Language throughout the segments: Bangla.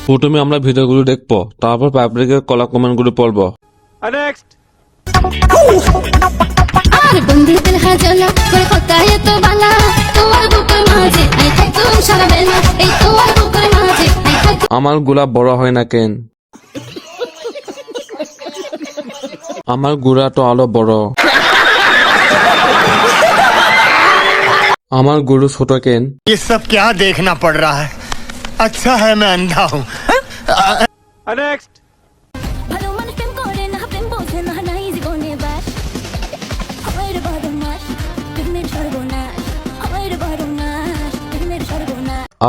প্রথমে আমরা ভিডিওগুলো দেখবো, তারপর পাবলিকের কলা কমেন্টগুলো পড়বো। नेक्स्ट আমার গোলাপ বড় হয় না কেন? আমার গুড়া তো আলো বড়। আমার গুরু ছোট কেন? ये सब क्या देखना पड़ रहा है? अच्छा है मैं अंधा हूँ। नेक्स्ट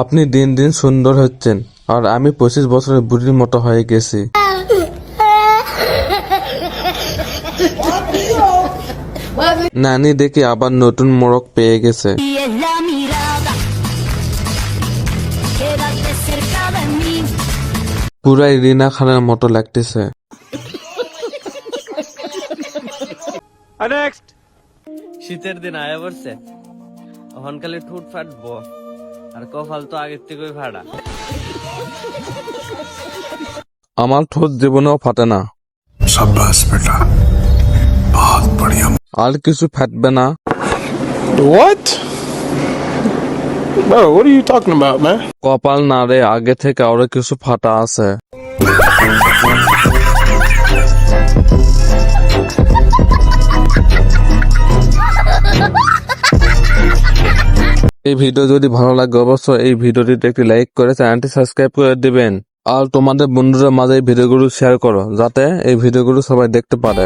আপনি দিন দিন সুন্দর হচ্ছেন, আর আমি 25 বছরের বুড়ির মতো হয়ে গেছি। নানি দেখি আবার নতুন মোড়ক পেয়ে গেছে। পুরাই রিনা খানের মতো লাগতেছে। नेक्स्ट শীতের দিন আয়া পড়ছে, এখন খালি ঠুট ফাটবো, আর কপাল তো আগের থেকেই ফাটা। আমার ঠোঁট জীবনেও ফাটে না। शाबाश बेटा, बहुत बढ़िया। আর কিছু ফাটবে না। What? Bro, what are you talking about, man? কপাল না রে, আগে থেকে আরো কিছু ফাটা আছে। এই ভিডিও যদি ভালো লাগে অবশ্যই এই ভিডিওটিতে একটি লাইক করে চ্যানেলটি সাবস্ক্রাইব করে দিবেন, আর তোমাদের বন্ধুদের মাঝে এই ভিডিওগুলো শেয়ার করো, যাতে এই ভিডিওগুলো সবাই দেখতে পারে।